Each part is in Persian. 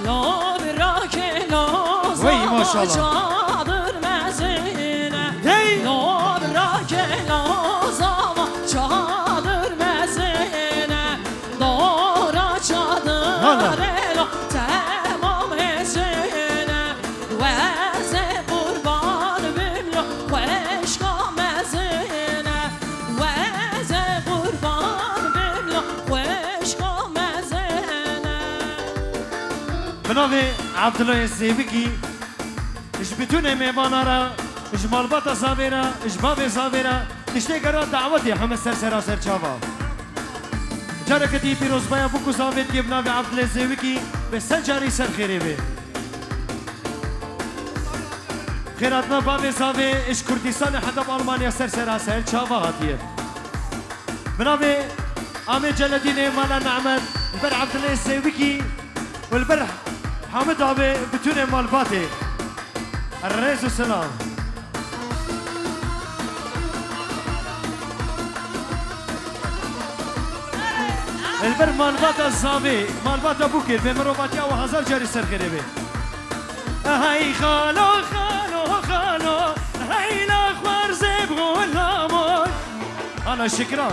لا براک لازا چادر مزینه لا براک لازا چادر مزینه دارا چادر لا تمام زینه وز قربان بملا وشکا مزینه وز قربان بملا وشکا مزینه بنابه عبدالله الزیبکی اش بتونه میوانارا اش مالباتا زاویرا اش باب زاویرا تشتی کرا دعوتی همه سر چاوا جاره کتی پیروز بایا بکو زاوید که بنابه عبدالله الزیبکی به سنجاری سر خیره بی خیراتنا باب زاوی اش کردستان حدب آلمانیا سر چاوا هاتیه بنابه آمین جلدین مالا نعمت البر عبدالله الزیبکی والبر حامد عبي بتوني مالباتي الرئيس والسلام البر مالباتا الزابي مالباتا بوكير بمروباتيا وهزار جاري سر غريبي هاي خالو هاي الاخبار زبغو الامور انا شكرا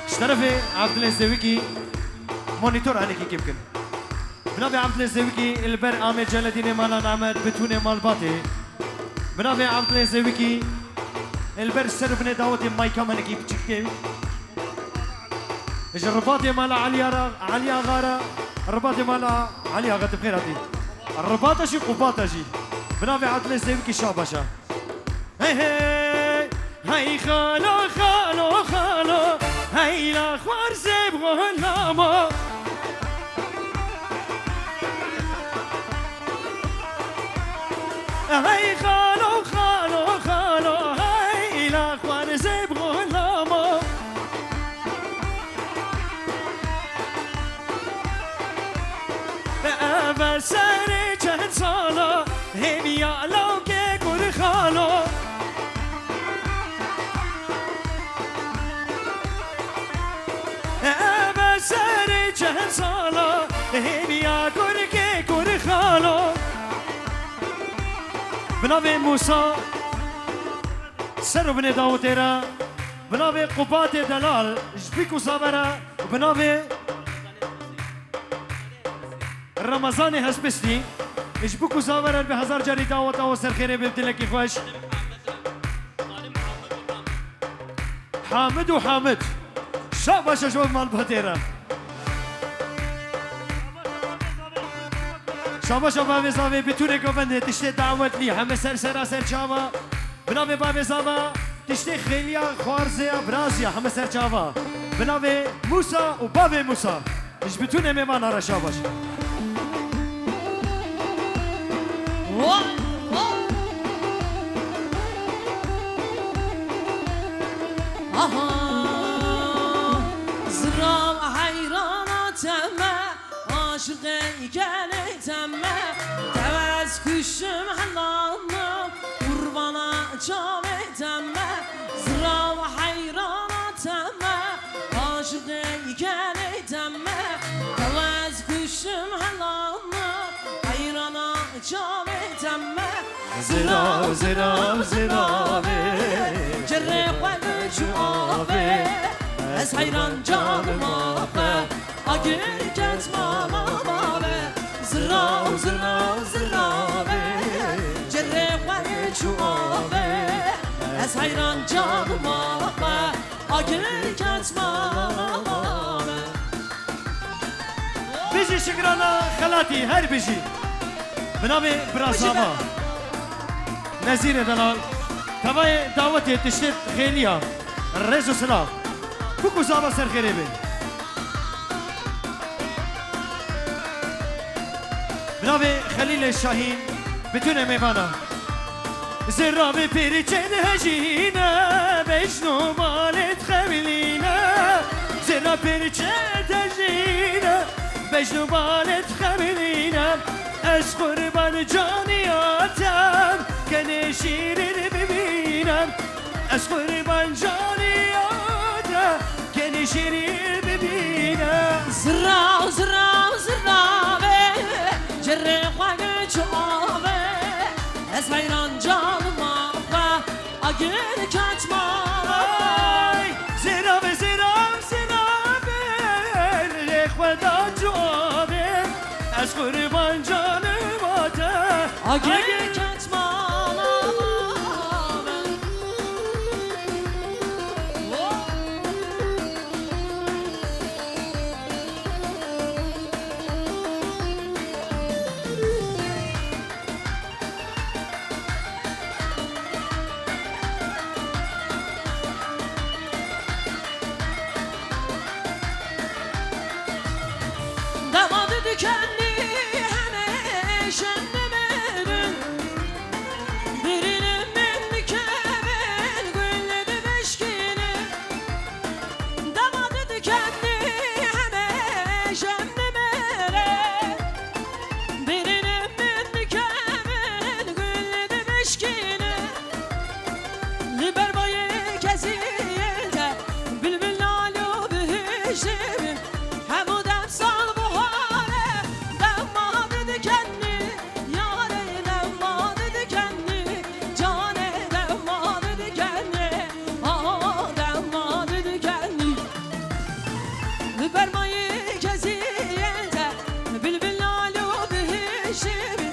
اشترفي عبد الله الزويكي مونيتور عليك يمكن بنابي عبد الله الزويكي البر عامل جلدين مالا نعمت بتوني مالباتي بنابي عبد الله الزويكي البر سربني داوتي مايكا مانكي بتشكي الرباطي مالا عليا غارة الرباطي مالا عليا غات بخيراتي الرباطة شي قباطة جي بنابي عبد الله الزويكي شابشا هاي خالو هاي الاخبار زبغو الامور هاي خالو هاي الاخبار زبغو الامور بسري چند سالا هم یالو که گر خالو بسري چند سالا هم یا گر خالو بنابه موسى سر بن داوتيرا بنابه قبات دلال جبيكو صابرا بنابه رمضان هسبستي جبيكو صابرا بهزار جاري دعوة وسر خيري ببدلك خوش حامد شاباش شوف مال بهتيرا شاباش بابي زاوي بتوني كوفن تشتي دعوت لي هم سر شاوا بنابه بابي زاوا تشتي خيليا خوارزيا برازيا هم سر شاوا بنابه موسى وبابي موسى ايش بتوني ميمان على شاباش زرام حيرانات عاشقي كانت تواز كشم حلانم قربانا جامت زرام حيرانات عاشقي كانت تواز كشم حلانم حيرانا جامت زراوي جرب وجوابي از حیران جانم آبه اگر کتمان آبه زراوه جره و جوابه از حیران جانم آبه اگر کتمان آبه بيجي شكرانا خلاتي هر بيجي بنابي براساما نزير دلال تبعي دعوتي تشتت خيليا الرئيس سلام بكو زابا سر خريبي بنابي خليل الشاهين بتونه ميمانا زرابي بيري چند هجينا بجنو بالت خملينا زرابي بيري چند هجينا بجنو بالت خملينا از قربان جانياتم كان شيرين ببينم از قربان جانياتم كان شيرين ببينم agir kaçma زینب زینب زینب خدا جوابه از قربان جانم آده agir kaçma damadı dikenli heme şenlemerin birinin minni kemen gülledi beşkini damadı dikenli heme şenlemerin birinin minni kemen gülledi beşkini liber bayı keziyete bülbül nalu bihişimin hem o demsal buhare demadı dikenli yare demadı dikenli cane demadı dikenli ah demadı dikenli Bermayı keziyete bülbül nalu bihişimin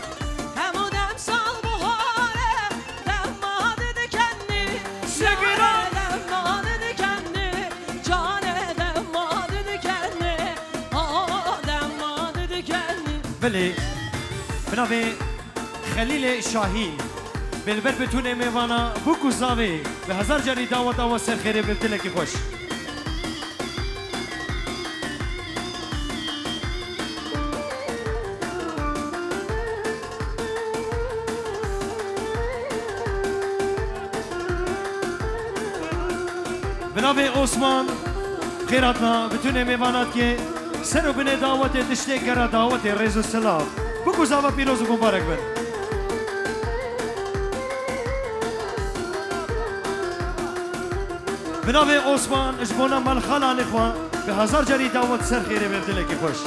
hem o demsal buhare demadı dikenli Sigara! demadı dikenli cane demadı dikenli ah demadı dikenli بله بنابه خلیل شاهین بلبر بتونه میوانا بکو زاوی به هزار جاری دعوت آوا سر خیره ببتله که خوش بنابه عثمان خیراتنا بتونه میواند که سر و بنه دعوت دشته کرا دعوت ریز و سلام بکو زاوا پیروز و مبارک بن بنابه عثمان اجبونا مال خالان اخوان به هزار جاری دعوت سر خیره ببتله که خوش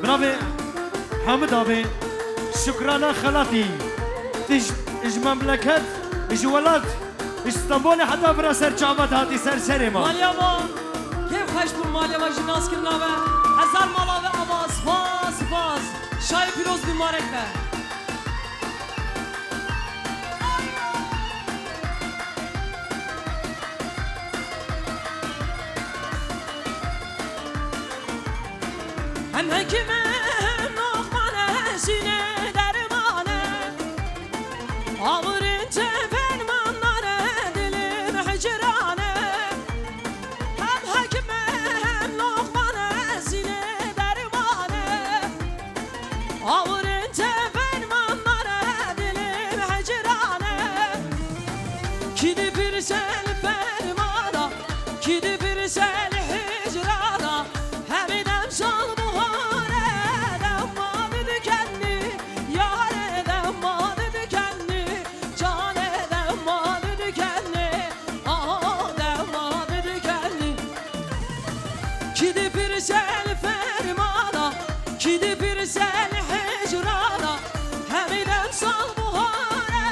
بنابه حامد آبی شکرانه خلاتی اج مملکت اج ولد استانبول حتی برا سر چاوت هاتی سر سر ما مالیاوا کیف خوش بون مالیاوا جناس کرنا و هزار مالا و آواز باز شای پیروز بیمارک به هم hekime lokmane sine dermane Ağırın tefermanları dilim hicrane Hem hekime hem lokmane sine dermane Ağırın tefermanları dilim hicrane Kidi bir sel fermana Kidi bir sel hicrana Hem idem sal buhare Demadı dikenli Yare demadı dikenli Cane demadı dikenli Ah demadı dikenli Kidi bir sel fermana Kidi bir sel hicrana Hem idem sal buhare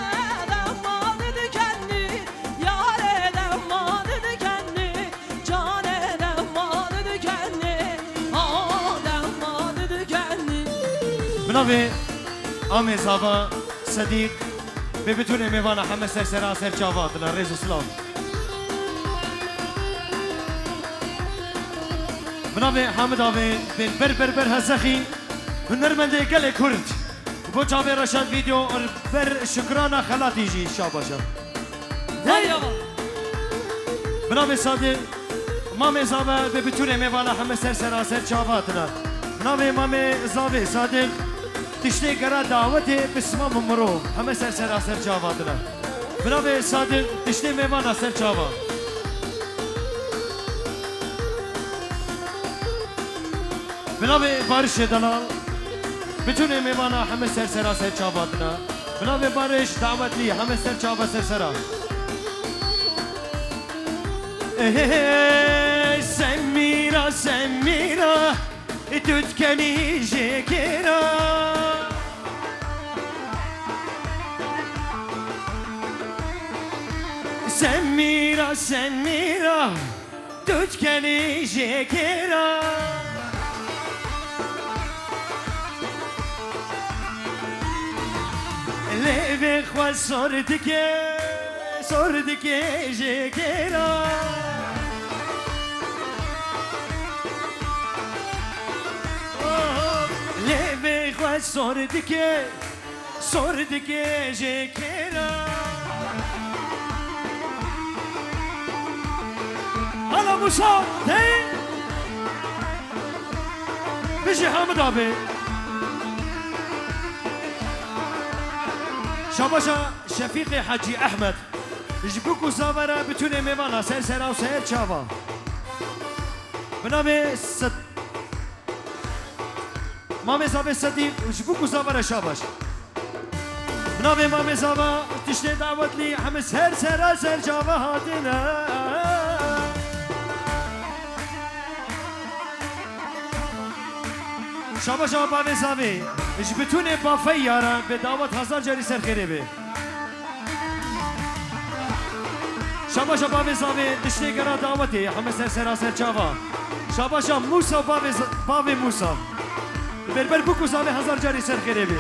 Demadı dikenli Yare demadı dikenli Cane demadı dikenli Ah demadı dikenli بنابه آمه زابا صدیق به بتونه میوانا همه سر سر سر چاوات ریز و سلام بنابه حامد آبی بر هزخی هنرمنده گل کرد بو چاوه رشاد ویدیو اور بر شکرانا خلاتی جی شاباشا مالیاوا بنابه صادق مامه زابا به بتونه میوانا همه سر سر چاواتنا بنابه مامه زابه صادق تشتی کرا دعوت بسمام مرو همه سر چاواتنا بنابه صادق تشتی میوانا سر چاوات بنابه بارش دلال بتونه میوانا همه سر چاواتنا بنابه بارش دعوت لی همه سر چاوا سر سميرة تتكني جكرا سميرة سميرة تتكلي جيكيرة ليبي خوا صورتك جيكيرة ليبي خوا صورتك جيكيرة هلا موسى تي بيجي حامد ابي شاباشا شفيقي حاجي احمد يجبوكو زابرا بتوني ميوانا سير سيرا وسير شابا بنامي مامي زابي صديق يجبوكو زابرا شاباش بنامي مامي زابا تشتي دعوت لي حمس سير سيرا سير شابا هاتنا شابا شابا بزاوی اش بتونه با فیارا به دعوت هزار جاری سر خیره بی شابا شابا بزاوی دشتی گرا دعوتی همه سر سر سر چاوا شابا شا موسا باوی موسا بربر بکو زاوی هزار جاری سر خیره بی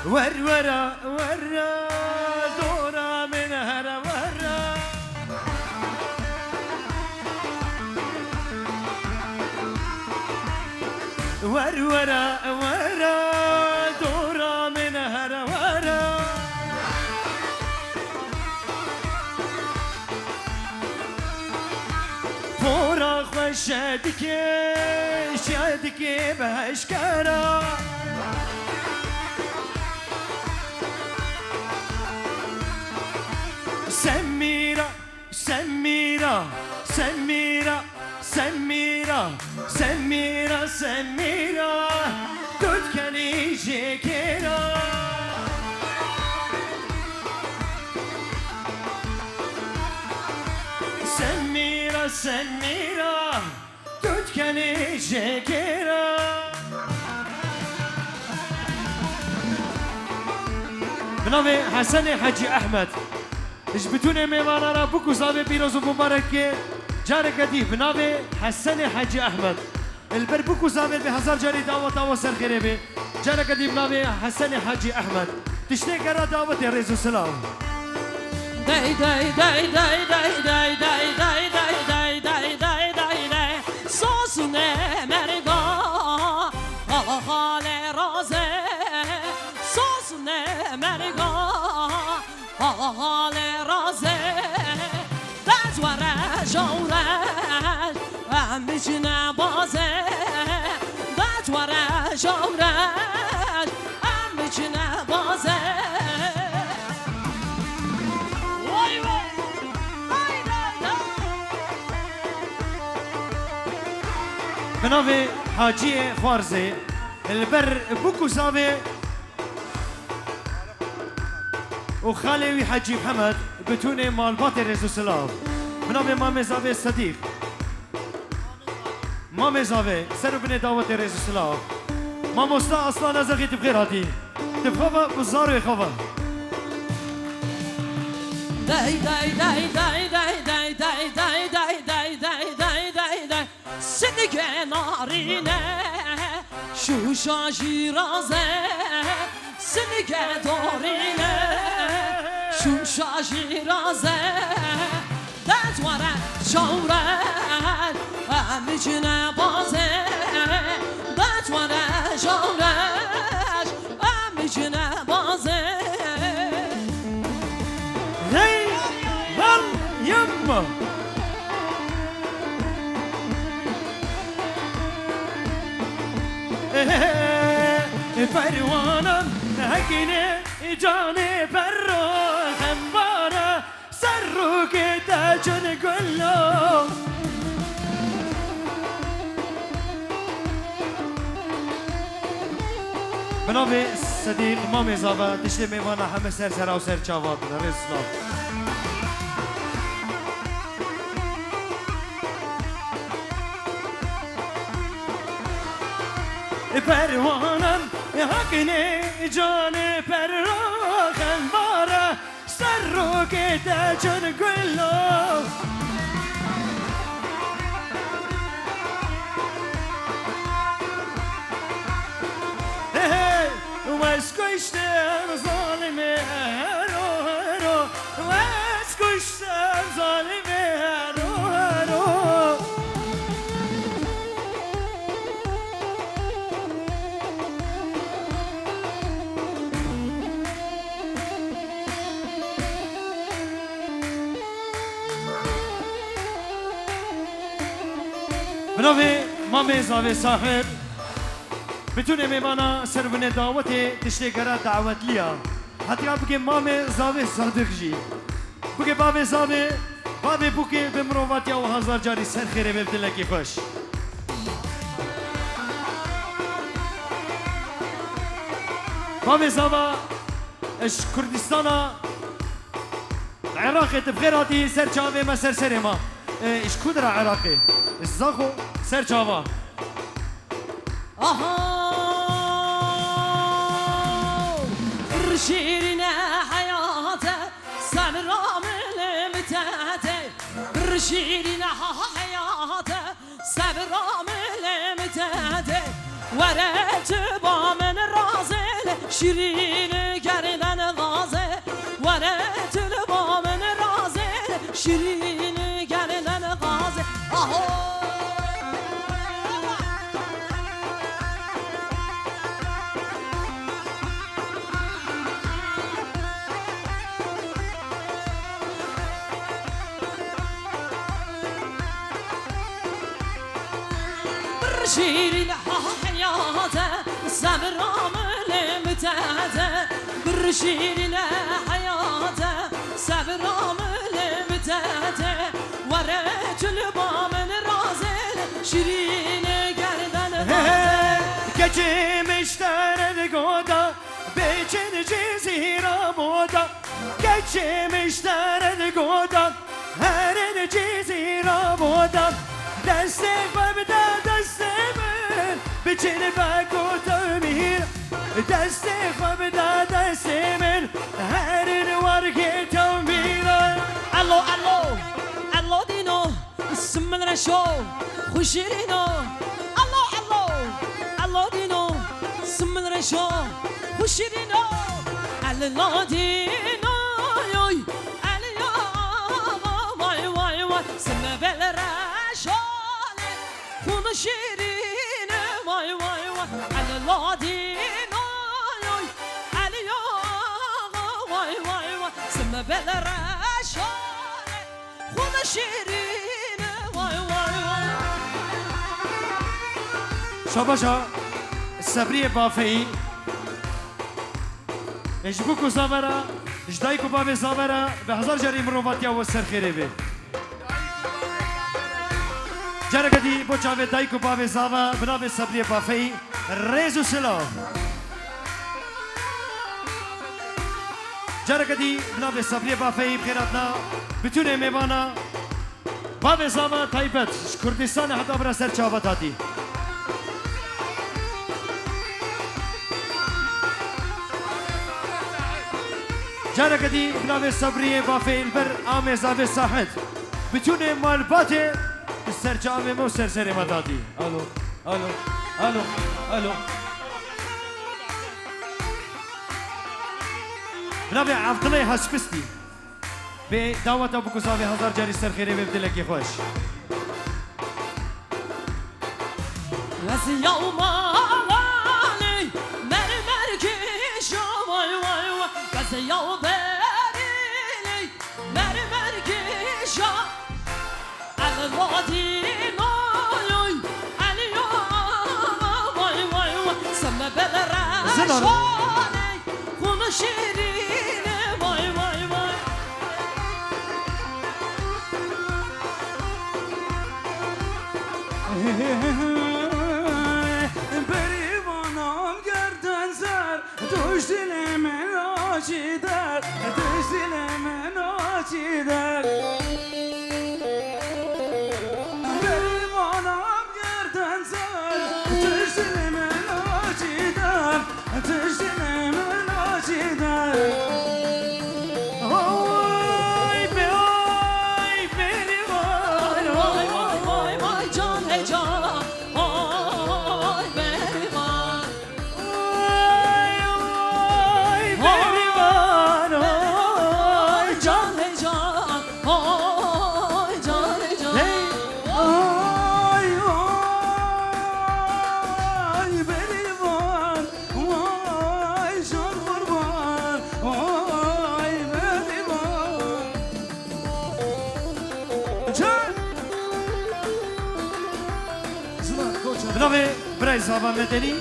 ورا دورا من هر ورا دورا من هر ورا فورا خوش شادك بهشكرا سميرة سميرة سميرة سميرة سميرة سميرة تتكلي جيكيرة سميرة سميرة تتكلي جيكيرة بنامي حسن حاجي أحمد اجبتوني ميوانا را بوكو زابي بيروز ومباركي جارك دي بنامي حسن حاجي أحمد البربوكو زابي بهزار جاري دعوة سر خريبي جارك دي بنامي حسن حاجي أحمد تشتي كرا دعوة الرئيس السلام داي داي داي داي داي داي داي داي داي داي داي داي داي داي سوسنه مرگا حال رازه سوسنه مرگا حال رازه دجوره جوره میچینه بازه دجوره جوره میچینه بازه بنامي حاجي خوارزي البر بوكو زابي وخالي حاجي محمد بتوني مال باطل رئيس السلام بنامي مامي زابي الصديق مامي زابي سرو بني دعوة رئيس السلام ماما استا اصلا نزغي تبغير هاتي تبغى بزارو يخوى داي داي داي داي داي داي داي داي داي داي داي داي داي داي سنگ نارینه شوشا شیرازه سنگ دارینه شوشا شیرازه دجوره شوره میچینه بازه دجوره شوره میچینه بازه هی ول يما فروانا هكيني جاني برو خمبارة سروك تاجن كله بنابي صديق مامي زابا تشتي ميوانا حمي سر سر او سر چاوات رزلا فروانا حقني جان پراخن باره سر رو که تجن گلو واسكشتر ظالمي رو رو واسكشتر ظالمي رو رو بنوی مامي زاوي صاحب بتونه میمانا سرونه دعوتی تشتگره دعوت لیا حتی بگه مامه زاوه صادق جی بگه بابه زاوه بابه بوکه بمروواتی او هزار جاری سر خیره ببدلکی خوش بابه زاوه اش کردستانا عراقی تبخیر هاتی سر چاوه ما سر سر ما اش کدر عراقی اش زاخو سر چاوه آها شيرنا حياته سمرام المتاته شيرنا حياته سمرام المتاته ورت بامن رازل شيرين گردن غازه ورت بامن رازل شيرين گردن غازه آها شيرين حياته سمرام المتاته برشيرين حياته سمرام المتاته ورت البامن رازل شيرين گردن غازه كجي مشتر القودا بيجن جزيرة مودا كجي مشتر القودا هرن جزيرة مودا دستك ببدا دستمن بچن بگو تمیر دستك ببدا دستمن هرن ورگی تمیر الو الو الو دينو اسم رشو خوشيرينو الو الو الو دينو اسم رشو خوشيرينو الو دينو يوي اليا واي واي واي سم بالرشو خوشيرينو واي واي واي الو دينو يوي اليا واي واي واي سم بالرشو شيرين واي واي واي شاباشا السبرية بافي اجبوكو زامرا اجدايكو بافي زامرا بهزار جاري مروفاتيا والسر خيري بي جاركدي بوچاوي دايكو بافي زاما بنابي السبرية بافي ريزو سلام جاركدي بنابي السبرية بافي بخيراتنا بتونه ميوانا بابي زاما تايبت كردستان حتى برا سر چاوت هاتي جاركدي بنابي السبرية بافي البر آمي زاوي ساحت بتونه مالباتي السر چاوي مو سر سر مداتي الو الو الو الو بنابي عبدالله هاشبستي به دعوت ابو کساوی هزار جاری سر خیره ببدلکی خوش از یوم آلی مرمر کشا وای وای وای از یوم بریلی مرمر کشا الوادی نایوی الیا وای وای وای سم بلرشانی خون شیرین وای وای وای بریوانم گردن سر توش دل من آچی در توش دل من آچی در بریوانم گردن سر توش دل من آچی در زابا مدني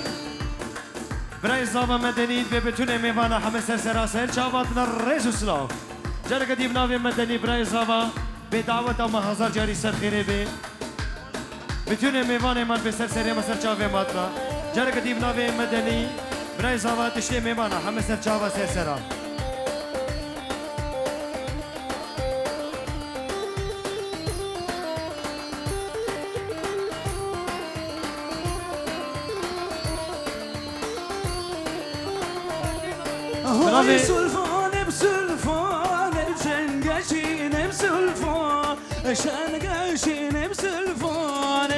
برای زابا مدنی به بتونه میوانه همه سراسر چاواتنا رئیس اسلام جرگ دیو ناوی مدنی برای زابا به دعوت ما هزار جاری سر خیره به بتونه میوانه من به سرسری مسر چاوی ماتنا جرگ دیو ناوی مدنی برای زابا تشتی میوانه همه سر چاوا سرسرا هوي سلفان بسلفان شنقاشين بسلفان شنقاشين بسلفان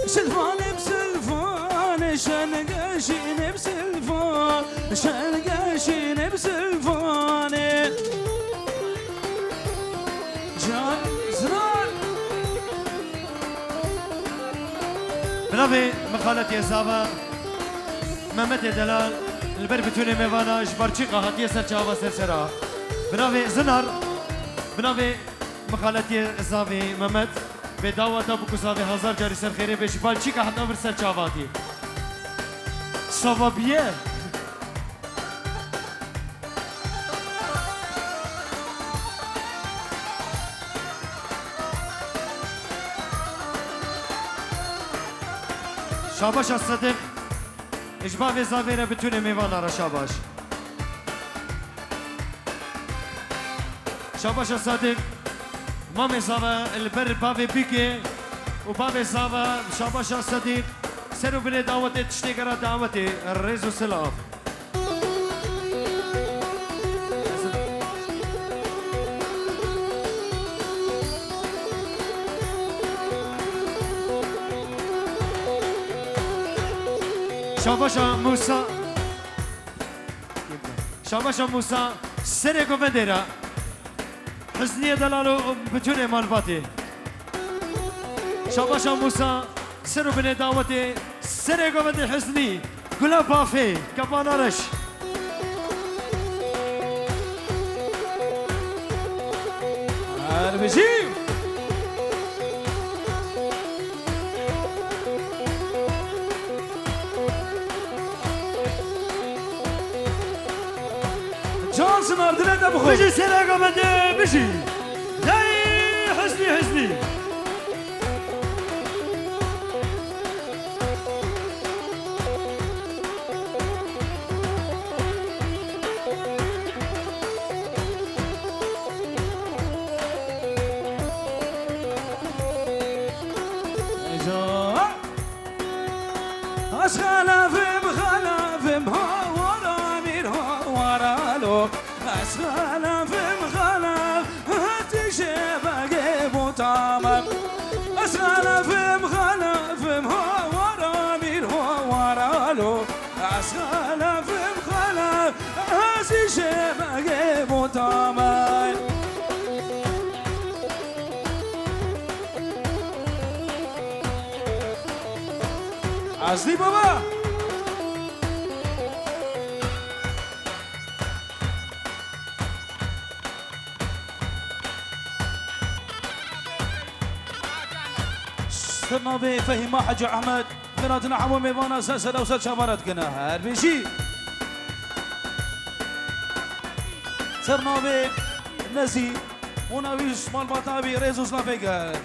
سلفان بسلفان شنقاشين بسلفان شنقاشين بسلفان جان زرار بنابي مقالة يزابا محمد دلال البر بتونه میوانا اجبارچی قاهاتی سر چاوا سرسرا بنابي زنار بنابي مقالتي زاوي محمد به دعوت ابو كساوي هزار جاري سر خيره به اجبارچی قاهاتا بر سر چاواتي صوابيه شاباش الصديق اجباب زاويره بتونه ميوانا را شاباش شاباش الصديق مامي زاوا البر بابي بيكي وبابي زاوا شاباش الصديق سرو بني دعوتي تشتيقرا دعوتي الريزو سلاف شاباشا موسى شاباشا موسى سرقو بدرا حزنية دلالو بتوني مالباتي شاباشا موسى سرو بني دعوتي سرقو بدر حزني قلا بافي كبانارش اربجيم جونسون اردلت ابو خوي بيجي سرقو بدر بيجي جاي حزني خلافم خلافم ها ورا مير ها ورا لو خلافم خلاف هاتي باقي بوتامم خلافم خلافم ها ورا مير ها ورا لو خلافم خلاف هاتي باقي بوتامم عزلی بابا سرنابي فهيم حاج احمد بناتنا حمو ميوانا سلسله وسل شبارت كنا هربيشي سرنابي نزي وناويش مال بطابي ريزوس لافيقر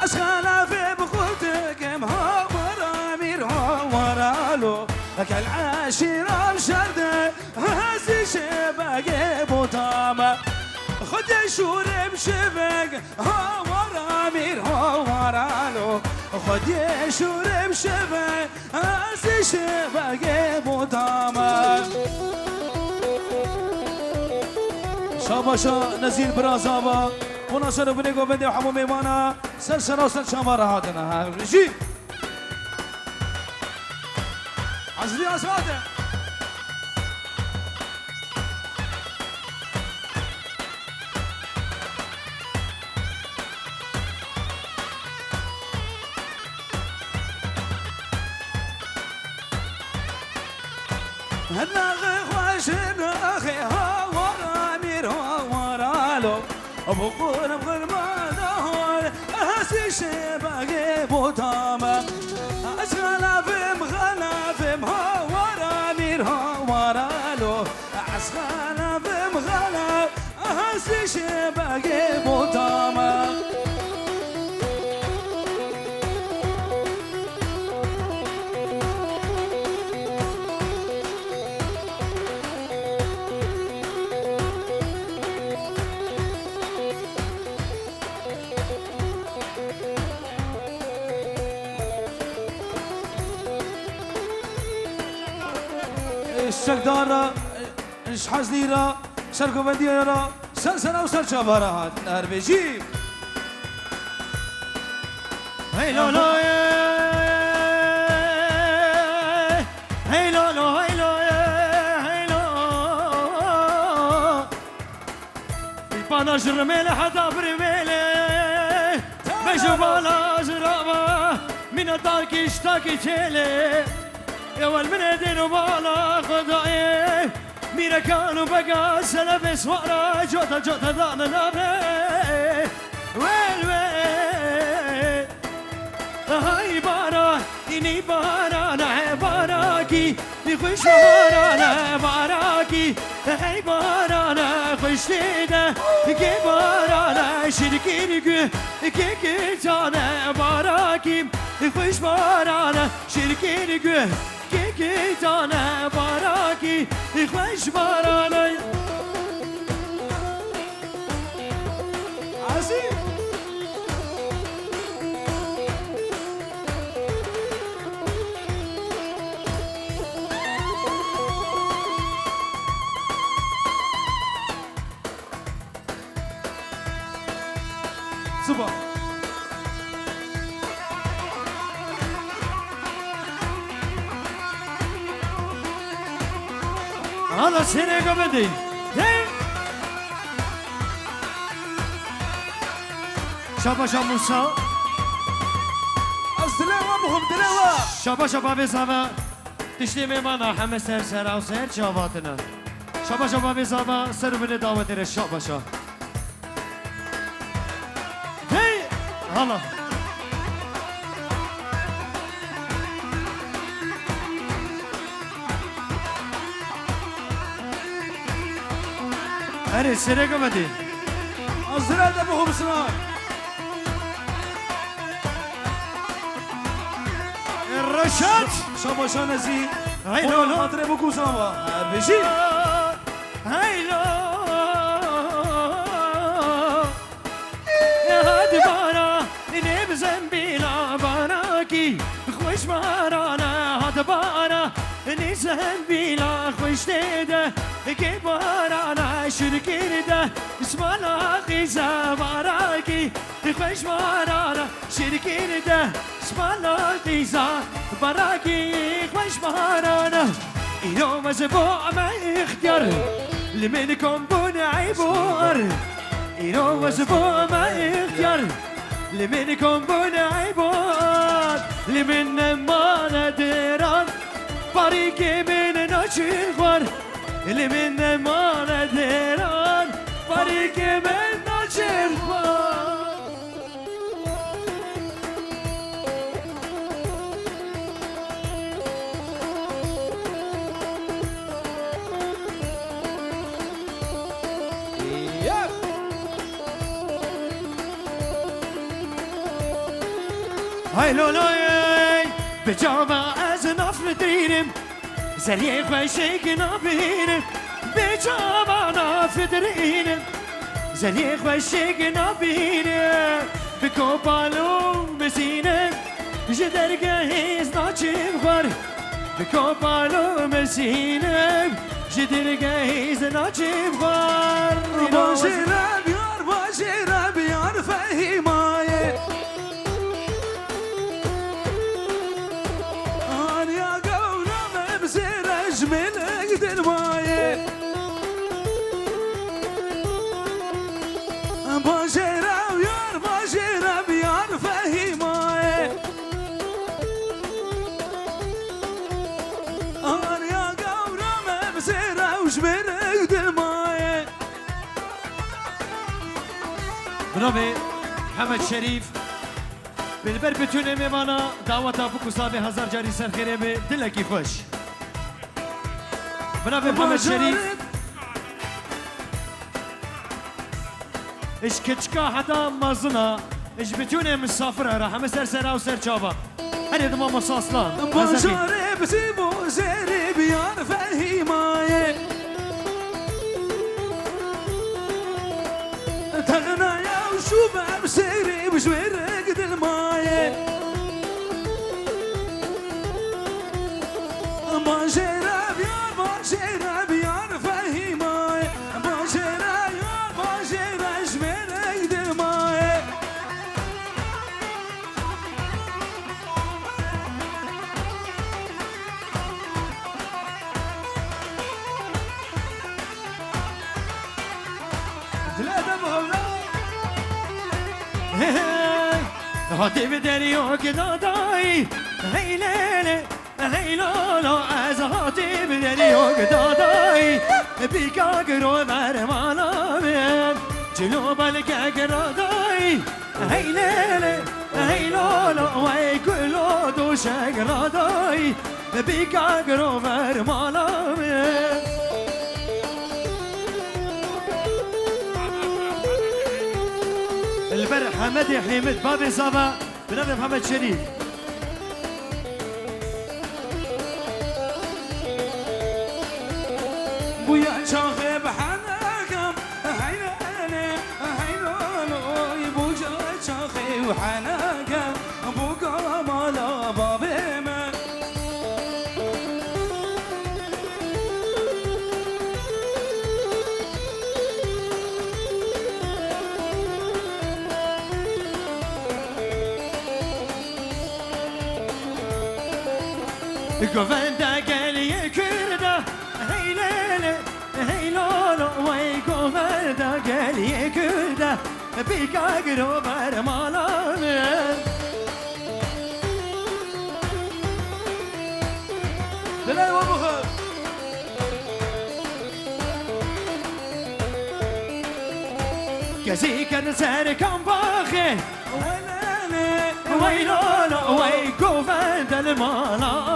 أسخنا في بخوتك مها ورا مير ورا له كالعاشرة بشردة هزي شباقي بوطامة خد شور بشبك ها ورا مير ورا له خد شور بشبك هزي شباقي بوطامة شاباشا نزيل برازابا ونصر بنيكو بدي وحمو ميمانا سلسلة وسل شمارة هاتنا جي عزلي أسواته هنا غي خواشنا أخي ها ورا مير ورا له أبو قول بغير ما دهور أهسي شباقي بوتامة الشقدارة إيش حزنيرة سرقو بديرة سلسلة وسلشة هاد نربيجي هاي لو لو هاي لو لو هاي لو هاي لو البانا جرميلة حدا برميلة بجو بالا جرابة من الدارك اشتاكي تيلي يا والمنادين وبالا خداي ميرا كانوا بقى سلبس ورا جوتا جوتا دانا نابي ويل ويل هاي بارا إني بارا نا باراكي نخش بارا نا باراكي هاي بارا نا خش تيدا كي بارا نا شركي نقو كي كي تانا باراكي نخش بارا نا شركي نقو كي كي تانا باراكي نخش بارا نا عزيز صبا هذا سيرك بدي شابا شاموسا السلام بهم دلوا شابا شابا بزاما تشتي ميمانا حمى سر سر او سر شاباتنا شابا شابا بزاما سر من دعوة الشابا شا هي هلا أري سيرك بدي السلام بهم سنان الرشاد شابا شانزي هاي لو لو خاطري بكو سوا بيجي هاي لو يا هادي بارا إني بزنبيلا باراكي خوش بارانا هاد بارا إني زنبيلا خوش تيدا كي بارانا شركي ده اسم الله غيزا باراكي خوش بارانا شركي ده اسم الله غيزا باراكي خوش بارانا إنو مزبوع ما يختار لمنكم بون عيبور إنو مزبوع ما يختار لمنكم بون عيبور لمن ما نديران باريكي من ناشي الغوار لمن ما نديران باريكي من ناشي الغوار هاي لولاي بجامع أزناف ندرينم زريق وشيك نابينم بجامع ناف درينم زريق وشيك نابينم بكوبالو مسينم جدر جهيز ناچم خور بكوبالو مسينم جدر جهيز ناچم خور باجرب يار باجرب يار فهيمايه من دلوايه باجرة ويار باجرة بيار فهيمايه أنا يا قورة مبزرة وجمر دلوايه برافو محمد شريف بالبر بتونه میمانا دعوت ابو صاحب هزار جاری سر خیره به دلکی خوش برافو محمد شريف ايش كتشكا حتى مازنا ايش بتونه مسافر راح مسر سرا وسر شابا هني دم مصاصلان باجرب سيبو زرب يار فهيمايه تغنى يا وشوف بسيري بجويرك دلمايه باجرب يار هاتي بدريو كداداي هي ليلي هي لولو از هاتي بدريو كداداي بيكا قرو برمانا من جنوب الكاكراداي هي ليلي هي لولو وي كلو دوشا قراداي بيكا قرو برمانا من البر حمد حمد بابي صبا بنادي محمد شريف بويا شاخي بحناكم هيناني هينانو يبوجا شاخي وحناكم بوكا مالا بابي من Govenda geliye kürda hey lele hey lolo vay govenda geliye kürda bika gro barmalame دلال وبخر كزي كان سار كان باخي ويلاني وای لالا وای گووند المالا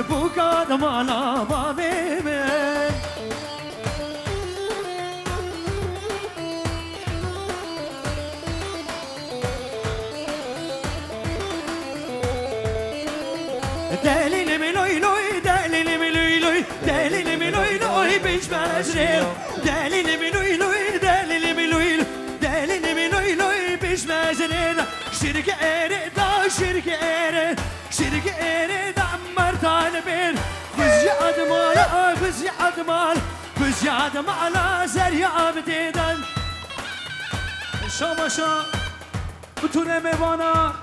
بوکا دمالا بابی من دلیل ملوی لوی دلیل ملوی لوی دلیل ملوی لوی بیش مجرم دلیل ملوی لوی دلیل ملوی لوی دلیل ملوی لوی بیش مجرم شركة إردا شركة إرد شركة إرد عمر طالبين خزيعة مالا خزيعة مال خزيعة مالا زريعة بديدن شامشا بتونه میوانا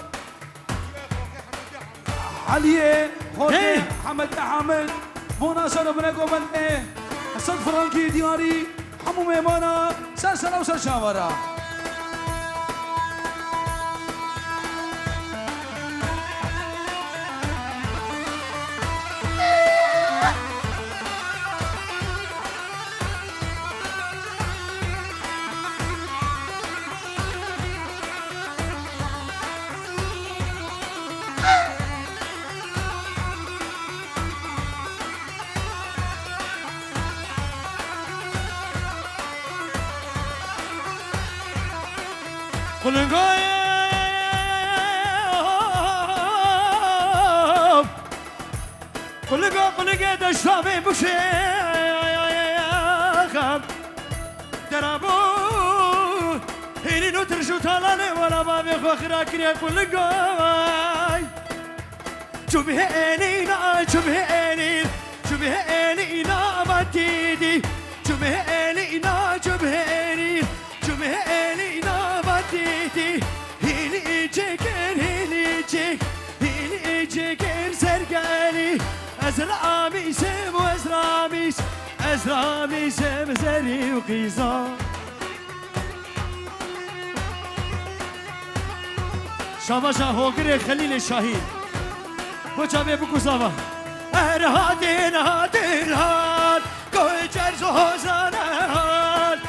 علي خوري محمد حامد بونا سر بنگو من حسن فرانكي دياري حمو میوانا سر سلام سر شاورا قلقا دشتابي بوشيخم درابو هيني نوترشو طالاني ولا بابي خخرا كريا قلقا شبهينينا شبهينينا شبهينينا باتيدي شبهينينا شبهينينا شبهينينا باتيدي هيني جيكر هيني جيك هيني جيكر سرقاني أزرامي سم وأزرامي أزرامي سم زري وقيزا شاباشا هوغري خليل الشهيد وجابي بكو صبا هادين هادين هاد كويتر زوزان هاد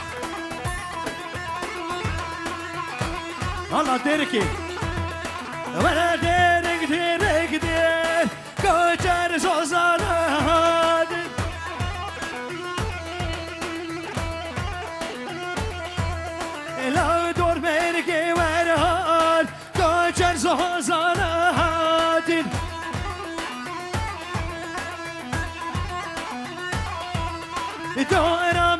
الله ديركي ولا ديرك ديرك دير كويتر زوزان هاد لو دور بيركي ورهاد كويتر زوزان هاد دورا